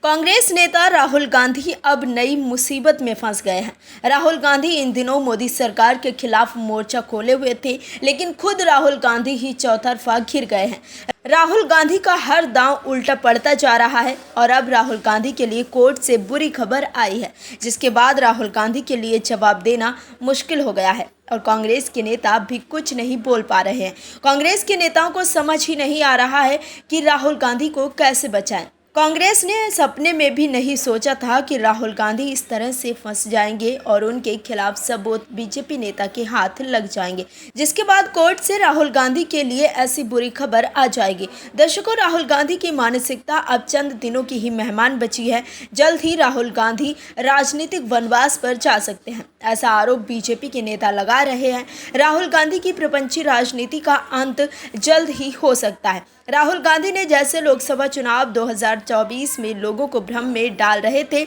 कांग्रेस नेता राहुल गांधी अब नई मुसीबत में फंस गए हैं। राहुल गांधी इन दिनों मोदी सरकार के खिलाफ मोर्चा खोले हुए थे, लेकिन खुद राहुल गांधी ही चौतरफा घिर गए हैं। राहुल गांधी का हर दांव उल्टा पड़ता जा रहा है और अब राहुल गांधी के लिए कोर्ट से बुरी खबर आई है, जिसके बाद राहुल गांधी के लिए जवाब देना मुश्किल हो गया है और कांग्रेस के नेता भी कुछ नहीं बोल पा रहे हैं। कांग्रेस के नेताओं को समझ ही नहीं आ रहा है कि राहुल गांधी को कैसे बचाएं। कांग्रेस ने सपने में भी नहीं सोचा था कि राहुल गांधी इस तरह से फंस जाएंगे और उनके खिलाफ सबूत बीजेपी नेता के हाथ लग जाएंगे, जिसके बाद कोर्ट से राहुल गांधी के लिए ऐसी बुरी खबर आ जाएगी। दर्शकों, राहुल गांधी की मानसिकता अब चंद दिनों की ही मेहमान बची है। जल्द ही राहुल गांधी राजनीतिक वनवास पर जा सकते हैं, ऐसा आरोप बीजेपी के नेता लगा रहे हैं। राहुल गांधी की प्रपंची राजनीति का अंत जल्द ही हो सकता है। राहुल गांधी ने जैसे लोकसभा चुनाव 2024 में लोगों को भ्रम में डाल रहे थे,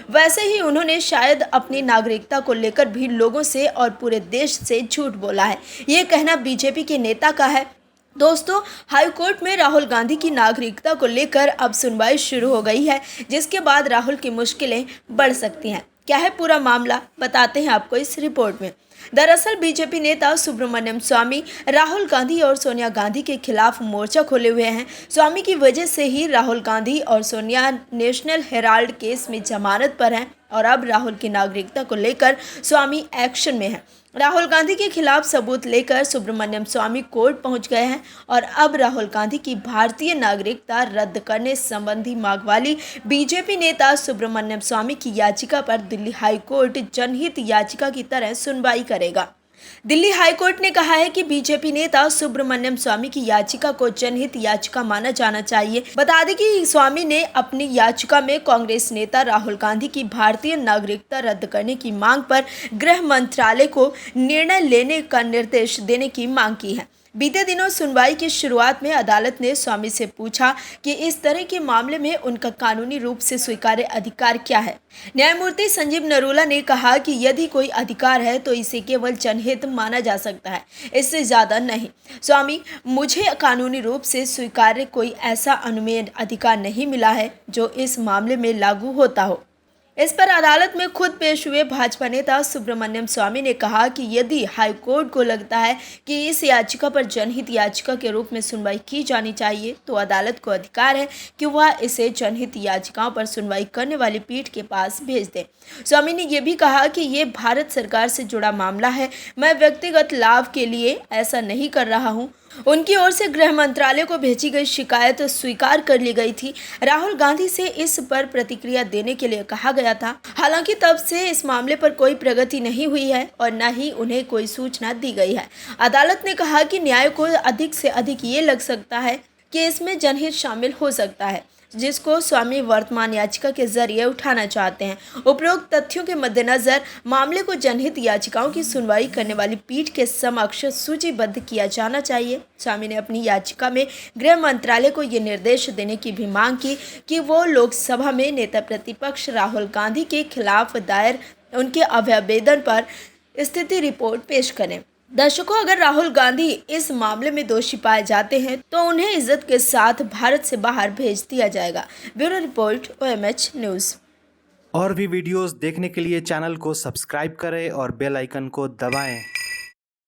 वैसे ही उन्होंने शायद अपनी नागरिकता को लेकर भी लोगों से और पूरे देश से झूठ बोला है। ये कहना बीजेपी के नेता का है। दोस्तों, हाई कोर्ट में राहुल गांधी की नागरिकता को लेकर अब सुनवाई शुरू हो गई है, जिसके बाद राहुल की मुश्किलें बढ़ सकती हैं। क्या है पूरा मामला, बताते हैं आपको इस रिपोर्ट में। दरअसल बीजेपी नेता सुब्रमण्यम स्वामी राहुल गांधी और सोनिया गांधी के खिलाफ मोर्चा खोले हुए हैं। स्वामी की वजह से ही राहुल गांधी और सोनिया नेशनल हेराल्ड केस में जमानत पर हैं और अब राहुल की नागरिकता को लेकर स्वामी एक्शन में हैं। राहुल गांधी के खिलाफ सबूत लेकर सुब्रमण्यम स्वामी कोर्ट पहुंच गए हैं और अब राहुल गांधी की भारतीय नागरिकता रद्द करने संबंधी मांग वाली बीजेपी नेता सुब्रमण्यम स्वामी की याचिका पर दिल्ली हाई कोर्ट जनहित याचिका की तरह सुनवाई करेगा। दिल्ली हाई कोर्ट ने कहा है कि बीजेपी नेता सुब्रमण्यम स्वामी की याचिका को जनहित याचिका माना जाना चाहिए। बता दें कि स्वामी ने अपनी याचिका में कांग्रेस नेता राहुल गांधी की भारतीय नागरिकता रद्द करने की मांग पर गृह मंत्रालय को निर्णय लेने का निर्देश देने की मांग की है। बीते दिनों सुनवाई की शुरुआत में अदालत ने स्वामी से पूछा कि इस तरह के मामले में उनका कानूनी रूप से स्वीकार्य अधिकार क्या है। न्यायमूर्ति संजीव नरूला ने कहा कि यदि कोई अधिकार है तो इसे केवल जनहित माना जा सकता है, इससे ज़्यादा नहीं। स्वामी, मुझे कानूनी रूप से स्वीकार्य कोई ऐसा अनुमेय अधिकार नहीं मिला है जो इस मामले में लागू होता हो। इस पर अदालत में खुद पेश हुए भाजपा नेता सुब्रमण्यम स्वामी ने कहा कि यदि हाई कोर्ट को लगता है कि इस याचिका पर जनहित याचिका के रूप में सुनवाई की जानी चाहिए तो अदालत को अधिकार है कि वह इसे जनहित याचिकाओं पर सुनवाई करने वाली पीठ के पास भेज दे। स्वामी ने यह भी कहा कि ये भारत सरकार से जुड़ा मामला है, मैं व्यक्तिगत लाभ के लिए ऐसा नहीं कर रहा हूँ। उनकी ओर से गृह मंत्रालय को भेजी गई शिकायत स्वीकार कर ली गई थी। राहुल गांधी से इस पर प्रतिक्रिया देने के लिए कहा गया था। हालांकि तब से इस मामले पर कोई प्रगति नहीं हुई है और न ही उन्हें कोई सूचना दी गई है। अदालत ने कहा कि न्याय को अधिक से अधिक ये लग सकता है कि इसमें जनहित शामिल हो सकता है, जिसको स्वामी वर्तमान याचिका के जरिए उठाना चाहते हैं। उपरोक्त तथ्यों के मद्देनजर मामले को जनहित याचिकाओं की सुनवाई करने वाली पीठ के समक्ष सूचीबद्ध किया जाना चाहिए। स्वामी ने अपनी याचिका में गृह मंत्रालय को ये निर्देश देने की भी मांग की कि वो लोकसभा में नेता प्रतिपक्ष राहुल गांधी के खिलाफ दायर उनके अभ्यावेदन पर स्थिति रिपोर्ट पेश करें। दर्शकों, अगर राहुल गांधी इस मामले में दोषी पाए जाते हैं तो उन्हें इज्जत के साथ भारत से बाहर भेज दिया जाएगा। Bureau report, OMH news. और भी वीडियोस देखने के लिए चैनल को सब्सक्राइब करें और बेल आइकन को दबाएं।